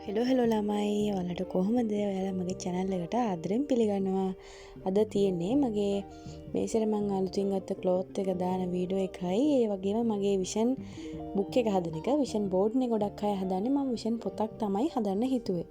Hello ළමයි ඔයාලට කොහොමද? ඔයාලා මගේ channel එකට ආදරෙන් පිළිගන්නවා. අද තියෙන්නේ මගේ මේසෙට මම අලුතින් ගත්ත cloth එක දාන වීඩියෝ එකයි. ඒ වගේම මගේ vision book එක හදන එක. vision board නේ ගොඩක් අය හදන්නේ. මම vision පොතක් තමයි හදන්න හිතුවේ.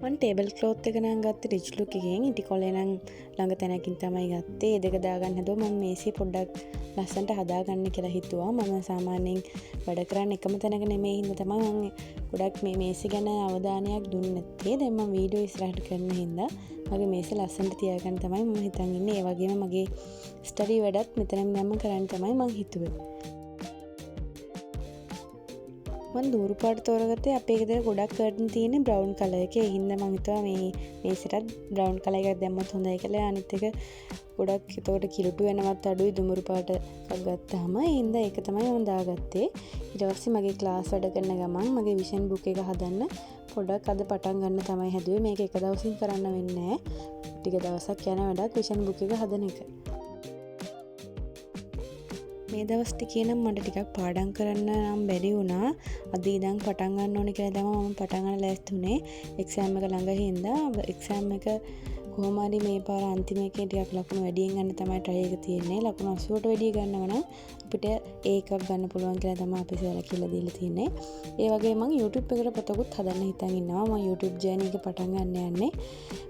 මම ටේබල් ක්ලෝත් එක නම් ගත්තේ රිච් ලුක් එකෙන්. ඉටි කොලේ නම් ළඟ තැනකින් තමයි ගත්තේ. ඒ දෙක දාගන්න හදුවා. මම මේසෙ පොඩ්ඩක් ලස්සනට හදාගන්න කියලා හිතුවා. මම සාමාන්‍යයෙන් වැඩ කරන්නේ එකම තැනක නෙමෙයි හින්දා තමයි මම ගොඩක් මේ මේසෙ ගැන අවධානයක් දුන්නේ නැත්තේ. දැන් මම වීඩියෝ ඉස්සරහට කරන හින්දා මගේ මේසෙ ලස්සනට තියාගන්න තමයි මම හිතන් ඉන්නේ. ඒ වගේම මගේ ස්ටඩි වැඩත් මෙතනින් දැම්ම කරන්න තමයි මම හිතුවේ. මම දූරු පාට තෝරගත්තේ අපේ ගෙදර ගොඩක් කර්ටන් තියෙන්නේ බ්‍රවුන් කලර් එකේ. ඒ හින්දා මම හිතුවා මේ මේසෙටත් බ්‍රවුන් කලර් එකක් දැම්මත් හොඳයි කියලා. අනිත් එක ගොඩක් එතකොට කිලුටු වෙනවත් අඩුයි දුමුරු පාට එකක් ගත්තාම. ඒ හින්දා ඒක තමයි මම දාගත්තේ. ඊට පස්සේ මගේ ක්ලාස් වැඩ කරන ගමන් මගේ විෂන් බුක් එක හදන්න පොඩක් අද පටන් ගන්න තමයි හැදුවේ. මේක එක දවසින් කරන්න වෙන්නේ නැහැ. ටික දවසක් යන වැඩක් විෂන් බුක් එක හදන එක. මේ දවස් ටිකේ නම් මට ටිකක් පාඩම් කරන්න නම් බැරි වුණා. අද ඉඳන් පටන් ගන්න ඕනේ කියලා තමයි මම පටන් ගන්න ලෑස්ති වුණේ. එක්සෑම් එක ළඟ හින්දා එක්සෑම් එක කොහොම හරි මේ පාර අන්තිම එකේ ටිකක් ලකුණු වැඩියෙන් ගන්න තමයි try එක තියෙන්නේ. ලකුණු 80ට වැඩිය ගන්නව නම් අපිට ඒකක් ගන්න පුළුවන් කියලා තමයි අපි ඉස්සෙල්ලා කියලා දීලා තියෙන්නේ. ඒ වගේ මම YouTube එකට පොතකුත් හදන්න හිතන් ඉන්නවා. මම YouTube journey එක පටන් ගන්න යන්නේ.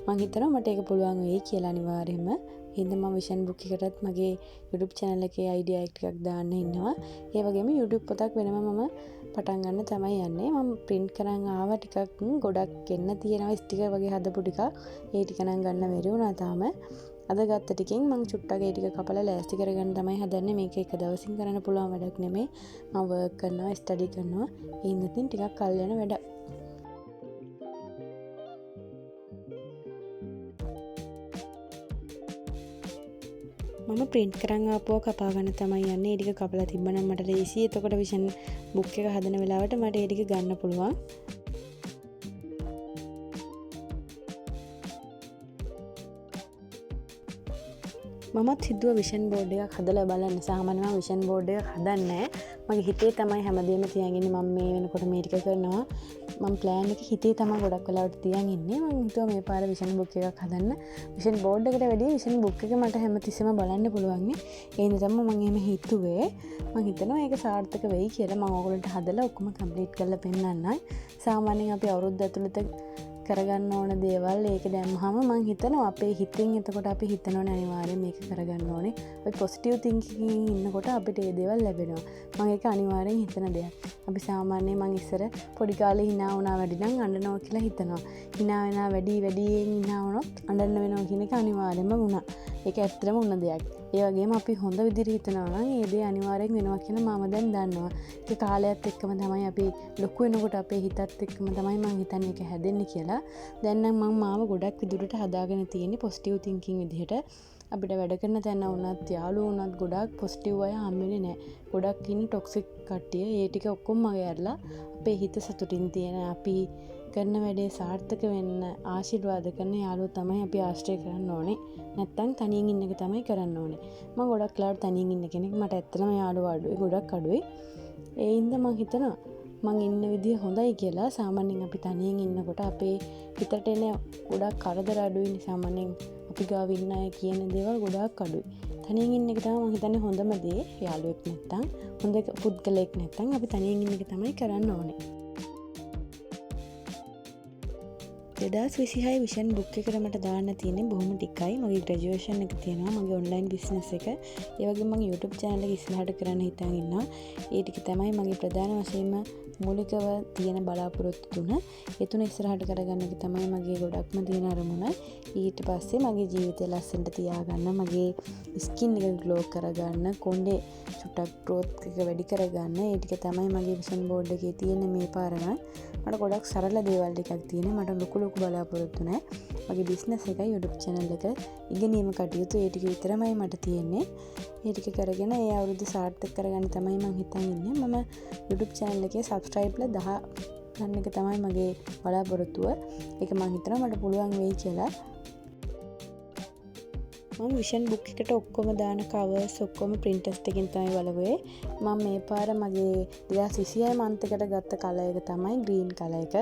මම හිතනවා මට ඒක පුළුවන් වෙයි කියලා අනිවාර්යයෙන්ම. හින්දා මම විෂන් බුක් එකටත් මගේ YouTube channel එකේ idea එක ටිකක් දාන්න ඉන්නවා. ඒ වගේම YouTube පොතක් වෙනම මම පටන් ගන්න තමයි යන්නේ. මම print කරන් ආවා ටිකක් ගොඩක් එන්න තියෙනවා ස්ටිකර් වගේ හදපු ටික. ඒ ටික නම් ගන්න බැරි වුණා තාම. අද ගත්ත ටිකෙන් මම චුට්ටක් ඒ ටික කපලා ලෑස්ති කරගන්න තමයි හදන්නේ. මේක එක දවසින් කරන්න පුළුවන් වැඩක් නෙමෙයි. මම work කරනවා, study කරනවා. ඒ හින්දා ටිකක් කල් යන වැඩක්. මම print කරන් ආපුවා කපා ගන්න තමයි යන්නේ. ඒ ටික කපලා තිබ්බනම් මට ලේසියි. එතකොට විෂන් බුක් එක හදන වෙලාවට මට ඒ ටික ගන්න පුළුවන්. මමත් හිතුවා විෂන් බෝඩ් එකක් හදලා බලන්න. සාමාන්‍යයෙන් මම විෂන් බෝඩ් එකක් හදන්නේ නැහැ. මගේ හිතේ තමයි හැමදේම තියන් ඉන්නේ. මම මේ වෙනකොට මේ ටික කරනවා. මම plan එක හිතේ තමයි ගොඩක් වෙලාවට තියන් ඉන්නේ. මම හිතුවා මේ පාර විෂන් බුක් එකක් හදන්න. විෂන් බෝඩ් එකට වැඩිය විෂන් බුක් එක මට හැමතිස්සෙම බලන්න පුළුවන් නේ. ඒ හින්දා තමයි මම එහෙම හිතුවේ. මම හිතනවා ඒක සාර්ථක වෙයි කියලා. මම ඕගොල්ලන්ට හදලා ඔක්කොම කම්ප්ලීට් කරලා පෙන්නන්නයි. සාමාන්‍යයෙන් අපි අවුරුද්ද ඇතුළත කරගන්න ඕන දේවල් ඒක දැම්මහම මං හිතනවා අපේ හිතින් එතකොට අපි හිතනවනේ අනිවාර්යෙන් මේක කරගන්න ඕනේ. අපි පොසිටිව් තින්කින් ඉන්නකොට අපිට ඒ දේවල් ලැබෙනවා. මම ඒක අනිවාර්යෙන් හිතන දෙයක්. අපි සාමාන්‍යයෙන් මං ඉස්සර පොඩි කාලේ hina වුණා වැඩි නම් අඬනවා කියලා හිතනවා. hina වෙනා වැඩියෙන් hina වුණොත් අඬන්න වෙනවා කියන එක අනිවාර්යෙන්ම වුණා. ඒක ඇත්තටම වුණ දෙයක්. ඒ වගේම අපි හොඳ විදිහට හිතනවා නම් ඒ දේ අනිවාර්යෙන් වෙනවා කියන මම දැන් දන්නවා. ඒක කාලයත් එක්කම තමයි අපි ලොකු වෙනකොට අපේ හිතත් එක්කම තමයි මං හිතන්නේ ඒක හැදෙන්නේ කියලා. දැන් නම් මම මාව ගොඩක් විදිහට හදාගෙන තියෙන්නේ පොසිටිව් තින්කින් විදිහට. අපිට වැඩ කරන තැන වුණත් යාළුවෝ වුණත් ගොඩක් පොසිටිව් අය හම්බෙන්නේ නැහැ. ගොඩක් ඉන්නේ ටොක්සික් කට්ටිය. ඒ ටික ඔක්කොම මගේ ඇරලා අපේ හිත සතුටින් තියෙන අපි කරන වැඩේ සාර්ථක වෙන්න ආශිර්වාද කරන යාළුවෝ තමයි අපි ආශ්‍රය කරන්න ඕනේ. නැත්තම් තනියෙන් ඉන්න එක තමයි කරන්න ඕනේ. මම ගොඩක් ලාවට තනියෙන් ඉන්න කෙනෙක්. මට ඇත්තටම යාළුවෝ අඩුයි. ගොඩක් අඩුයි. ඒ හින්දා මම හිතනවා මං ඉන්න විදිය හොඳයි කියලා. සාමාන්‍යයෙන් අපි තනියෙන් ඉන්නකොට අපේ හිතට එන ගොඩක් කරදර අඩුයි. සාමාන්‍යයෙන් අපි ගාව ඉන්න අය කියන දේවල් ගොඩක් අඩුයි. තනියෙන් ඉන්න එක තමයි මං හිතන්නේ හොඳම දේ. යාළුවෙක් නැත්තම් හොඳ පුද්ගලයෙක් නැත්තම් අපි තනියෙන් ඉන්න එක තමයි කරන්න ඕනේ. 2026 විෂන් බුක් එකට මට දාන්න තියෙන්නේ බොහොම ටිකයි. මගේ ග්‍රැජුවේෂන් එක තියෙනවා. මගේ ඔන්ලයින් බිස්නස් එක. ඒ වගේම මගේ YouTube channel එක ඉස්සරහට කරන්න හිතන් ඉන්නවා. ඒ ටික තමයි මගේ ප්‍රධාන වශයෙන්ම මූලිකව තියෙන බලාපොරොත්තු තුන. ඒ තුන ඉස්සරහට කරගන්න එක තමයි මගේ ගොඩක්ම තියෙන අරමුණ. ඊට පස්සේ මගේ ජීවිතය ලස්සනට තියාගන්න, මගේ ස්කින් එක ග්ලෝ කරගන්න, කොණ්ඩේ චුට්ටක් growth එක වැඩි කරගන්න. ඒ ටික තමයි මගේ විෂන් බෝඩ් එකේ තියෙන මේ පාර නම්. මට ගොඩක් සරල දේවල් ටිකක් තියෙනවා. මට ලොකු බලාපොරොත්තු නැහැ. මගේ බිස්නස් එකයි YouTube channel එක ඉගෙනීම කටයුතු ඒ ටික විතරමයි මට තියෙන්නේ. ඒ ටික කරගෙන ඒ අවුරුද්ද සාර්ථක කරගන්න තමයි මම හිතන් ඉන්නේ. මම YouTube channel එකේ subscribe ලා 10 ගන්න එක තමයි මගේ බලාපොරොත්තුව. ඒක මම හිතනවා මට පුළුවන් වෙයි කියලා. මම විෂන් බුක් එකට ඔක්කොම දාන කවර්ස් ඔක්කොම ප්‍රින්ටර්ස් එකකින් තමයි බලුවේ. මම මේ පාර මගේ 2026 මන්ත් එකට ගත්ත කලර් එක තමයි ග්‍රීන් කලර් එක.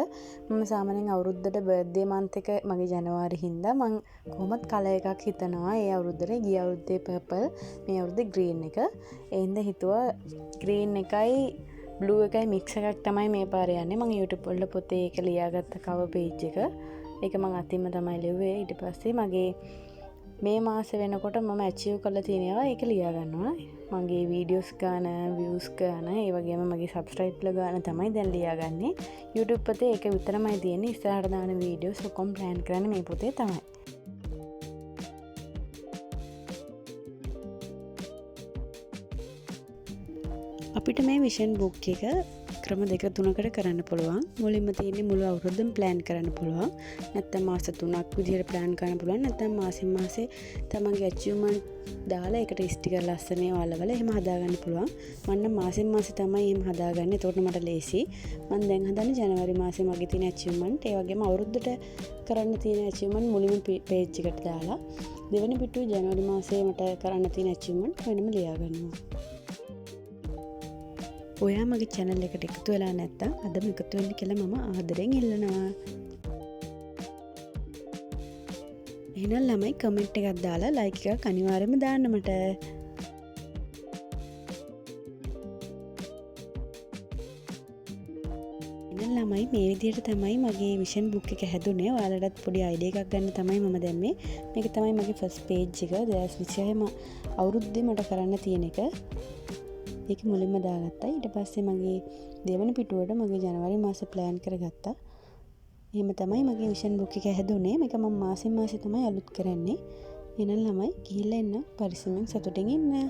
මම සාමාන්‍යයෙන් අවුරුද්දට බර්ත්ඩේ මන්ත් එක මගේ ජනවාරි හින්දා මම කොහොමත් කලර් එකක් හිතනවා. ඒ අවුරුද්දේ ගිය අවුරුද්දේ පර්පල්, මේ අවුරුද්දේ ග්‍රීන් එක. ඒ හින්දා හිතුවා ග්‍රීන් එකයි බ්ලූ එකයි මික්ස් එකක් තමයි මේ පාර යන්නේ. මම YouTube වල පොතේ ඒක ලියාගත්ත කවර් පේජ් එක. ඒක මම අතින්ම තමයි ලිව්වේ. ඊට පස්සේ මගේ මේ මාස වෙනකොට මම ඇචීව් කරලා තියෙනවා. ඒක ලියා ගන්නවා. මගේ වීඩියෝස් ගාන, views ගාන, ඒ වගේම මගේ subscribe ගාන තමයි දැන් ලියාගන්නේ. YouTube පොතේ ඒක විතරමයි තියෙන්නේ. ඉස්සරහට දාන වීඩියෝස් ඔක්කොම plan කරන්නේ මේ පොතේ තමයි. අපිට මේ විෂන් බුක් එක ක්‍රම දෙක තුනකට කරන්න පුළුවන්. මුලින්ම තියෙන්නේ මුළු අවුරුද්දම plan කරන්න පුළුවන්. නැත්නම් මාස 3ක් විදිහට plan කරන්න පුළුවන්. නැත්නම් මාසෙන් මාසේ තමන්ගේ achievement දාලා ඒකට ස්ටිකර් ලස්සනේ වලවල එහෙම හදාගන්න පුළුවන්. මම නම් මාසෙන් මාසේ තමයි එහෙම හදාගන්නේ. ඒකට මට ලේසි. මම දැන් හදන්නේ ජනවාරි මාසේ මගේ තියෙන achievement. ඒ වගේම අවුරුද්දට කරන්න තියෙන achievement මුලින්ම page එකට දාලා දෙවෙනි පිටුවේ ජනවාරි මාසේ මට කරන්න තියෙන achievement වෙනම ලියා ගන්නවා. ඔයා මගේ channel එකට එකතු වෙලා නැත්තම් අදම එකතු වෙන්න කියලා මම ආදරෙන් ඉල්ලනවා. එහෙනම් ළමයි කමෙන්ට් එකක් දාලා like එකක් අනිවාර්යයෙන්ම දාන්න මට. එහෙනම් ළමයි මේ විදිහට තමයි මගේ විෂන් බුක් එක හැදුනේ. ඔයාලටත් පොඩි අයිඩියා එකක් ගන්න තමයි මම දැම්මේ. මේක තමයි මගේ first page එක. 2026 අවුරුද්දේ මට කරන්න තියෙන එක. ඒක මුලින්ම දාගත්තා. ඊට පස්සේ මගේ දෙවන පිටුවට මගේ ජනවාරි මාසේ plan කරගත්තා. එහෙම තමයි මගේ විෂන් බුක් එක හැදුනේ. මේක මම මාසෙන් මාසේ තමයි අලුත් කරන්නේ. එහෙනම් ළමයි ගිහිල්ලා එන්න පරිස්සමෙන් සතුටින් ඉන්න.